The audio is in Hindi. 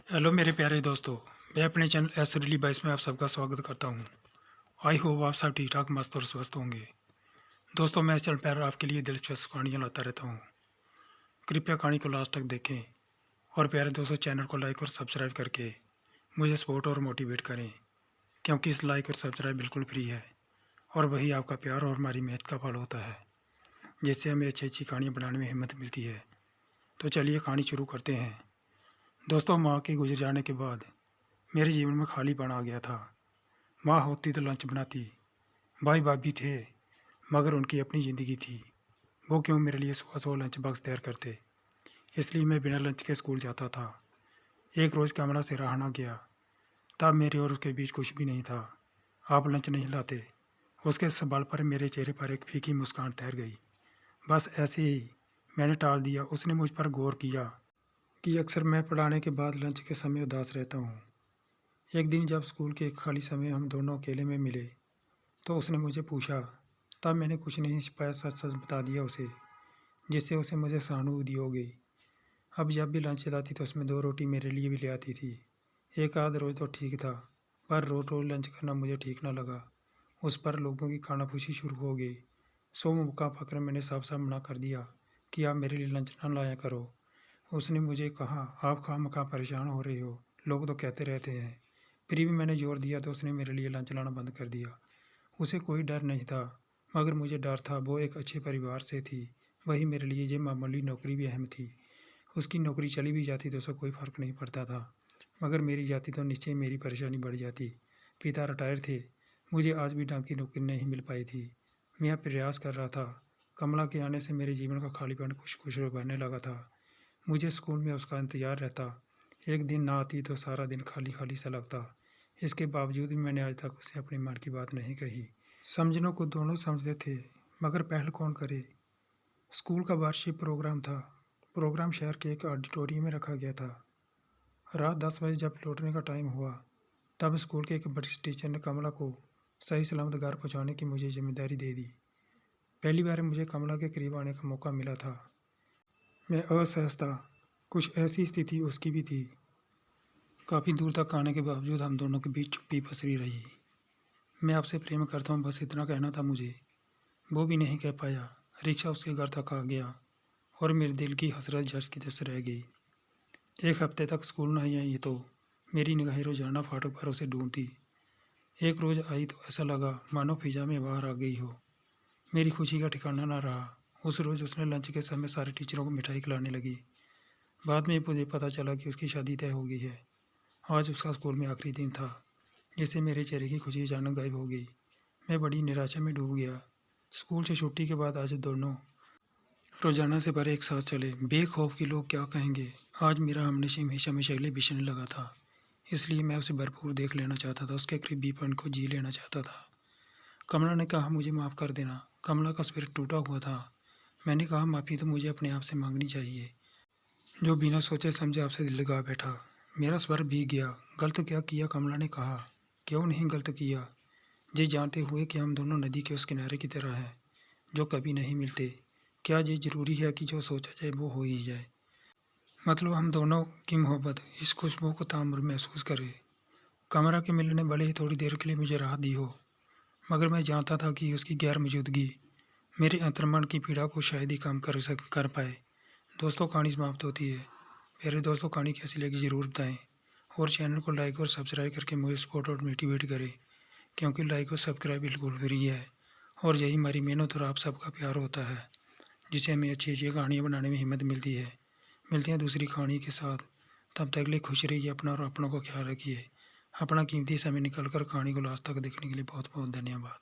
हेलो मेरे प्यारे दोस्तों। मैं अपने चैनल एस रिली बाइस में आप सबका स्वागत करता हूं। आई होप आप सब ठीक ठाक मस्त और स्वस्थ होंगे। दोस्तों, मैं इस चैनल पर आपके लिए दिलचस्प कहानियाँ लाता रहता हूं। कृपया कहानी को लास्ट तक देखें और प्यारे दोस्तों, चैनल को लाइक और सब्सक्राइब करके मुझे सपोर्ट और मोटिवेट करें, क्योंकि इस लाइक और सब्सक्राइब बिल्कुल फ्री है और वही आपका प्यार और हमारी मेहनत का फल होता है, जिससे हमें अच्छी अच्छी कहानियाँ बनाने में हिम्मत मिलती है। तो चलिए कहानी शुरू करते हैं। दोस्तों, माँ के गुजर जाने के बाद मेरे जीवन में खालीपन आ गया था। माँ होती तो लंच बनाती, भाई भाभी थे, मगर उनकी अपनी ज़िंदगी थी। वो क्यों मेरे लिए सुबह सुबह लंच बॉक्स तैयार करते, इसलिए मैं बिना लंच के स्कूल जाता था। एक रोज़ कमरा से रहाना गया, तब मेरे और उसके बीच कुछ भी नहीं था। आप लंच नहीं लाते, उसके सवाल पर मेरे चेहरे पर एक फीकी मुस्कान तैर गई। बस ऐसे ही मैंने टाल दिया। उसने मुझ पर गौर किया कि अक्सर मैं पढ़ाने के बाद लंच के समय उदास रहता हूँ। एक दिन जब स्कूल के खाली समय हम दोनों अकेले में मिले तो उसने मुझे पूछा। तब मैंने कुछ नहीं छिपाया, सच सच बता दिया उसे, जिससे उसे मुझे सहानुभूति हो गई। अब जब भी लंच लाती तो उसमें 2 रोटी मेरे लिए भी ले आती थी। एक आध रोज़ तो ठीक था, पर रोज़ रोज़ लंच करना मुझे ठीक ना लगा। उस पर लोगों की खानाफूसी शुरू हो गई। सो मौका पाकर मैंने साफ साफ मना कर दिया कि आप मेरे लिए लंच ना लाया करो। उसने मुझे कहा, आप खामखा परेशान हो रहे हो, लोग तो कहते रहते हैं। फिर भी मैंने जोर दिया तो उसने मेरे लिए लंच लाना बंद कर दिया। उसे कोई डर नहीं था, मगर मुझे डर था। वो एक अच्छे परिवार से थी, वही मेरे लिए ये मामूली नौकरी भी अहम थी। उसकी नौकरी चली भी जाती तो उसे कोई फ़र्क नहीं पड़ता था, मगर मेरी जाती तो निश्चय मेरी परेशानी बढ़ जाती। पिता रिटायर थे, मुझे आज भी ढंग की नौकरी नहीं मिल पाई थी। मैं प्रयास कर रहा था। कमला के आने से मेरे जीवन का खालीपन कुछ कुछ भरने लगा था। मुझे स्कूल में उसका इंतज़ार रहता। एक दिन ना आती तो सारा दिन खाली खाली सा लगता। इसके बावजूद भी मैंने आज तक उसे अपने मन की बात नहीं कही। समझनों को दोनों समझते थे, मगर पहल कौन करे। स्कूल का वार्षिक प्रोग्राम था। प्रोग्राम शहर के एक ऑडिटोरियम में रखा गया था। रात 10 बजे जब लौटने का टाइम हुआ, तब स्कूल के एक वरिष्ठ टीचर ने कमला को सही सलामत घर पहुंचाने की मुझे जिम्मेदारी दे दी। पहली बार मुझे कमला के करीब आने का मौका मिला था। मैं असहज था। कुछ ऐसी स्थिति उसकी भी थी। काफ़ी दूर तक आने के बावजूद हम दोनों के बीच चुप्पी पसरी रही। मैं आपसे प्रेम करता हूँ, बस इतना कहना था मुझे। वो भी नहीं कह पाया। रिक्शा उसके घर तक आ गया और मेरे दिल की हसरत जस की तस रह गई। एक हफ्ते तक स्कूल नहीं आई तो मेरी निगाहें रोजाना फाटक पर उसे ढूंढती। एक रोज़ आई तो ऐसा लगा मानो फिजा में बाहर आ गई हो। मेरी खुशी का ठिकाना ना रहा। उस रोज़ उसने लंच के समय सारे टीचरों को मिठाई खिलाने लगी। बाद में मुझे पता चला कि उसकी शादी तय हो गई है। आज उसका स्कूल में आखिरी दिन था, जिससे मेरे चेहरे की खुशी अचानक गायब हो गई। मैं बड़ी निराशा में डूब गया। स्कूल से छुट्टी के बाद आज दोनों रोजाना से भरे एक साथ चले, बेखौफ कि लोग क्या कहेंगे। आज मेरा हमनसीब हमेशा में शगले बिछने लगा था, इसलिए मैं उसे भरपूर देख लेना चाहता था। उसके करीबीपन को जी लेना चाहता था। कमला ने कहा, मुझे माफ़ कर देना। कमला का सिर टूटा हुआ था। मैंने कहा, माफ़ी तो मुझे अपने आप से मांगनी चाहिए, जो बिना सोचे समझे आपसे दिल लगा बैठा। मेरा स्वर भीग गया। गलत क्या किया? कमला ने कहा। क्यों नहीं गलत किया, ये जानते हुए कि हम दोनों नदी के उस किनारे की तरह हैं जो कभी नहीं मिलते। क्या ये ज़रूरी है कि जो सोचा जाए वो हो ही जाए? मतलब हम दोनों की मोहब्बत इस खुशबू को ताउम्र महसूस करे। कमरा के मिलने भले ही थोड़ी देर के लिए मुझे राहत दी हो, मगर मैं जानता था कि उसकी गैर मौजूदगी मेरे अंतर्मन की पीड़ा को शायद ही कम कर पाए। दोस्तों, कहानी समाप्त होती है। मेरे दोस्तों, कहानी कैसी लगी ज़रूर बताएं और चैनल को लाइक और सब्सक्राइब करके मुझे सपोर्ट और मोटिवेट करें, क्योंकि लाइक और सब्सक्राइब बिल्कुल फ्री है और यही हमारी मेहनत और आप सबका प्यार होता है, जिससे हमें अच्छी अच्छी कहानियाँ बनाने में हिम्मत मिलती है। मिलते हैं दूसरी कहानी के साथ। तब तक के लिए खुश रहिए, अपना और अपनों का ख्याल रखिए। अपना कीमती समय निकल कर कहानी को लास्ट तक देखने के लिए बहुत बहुत धन्यवाद।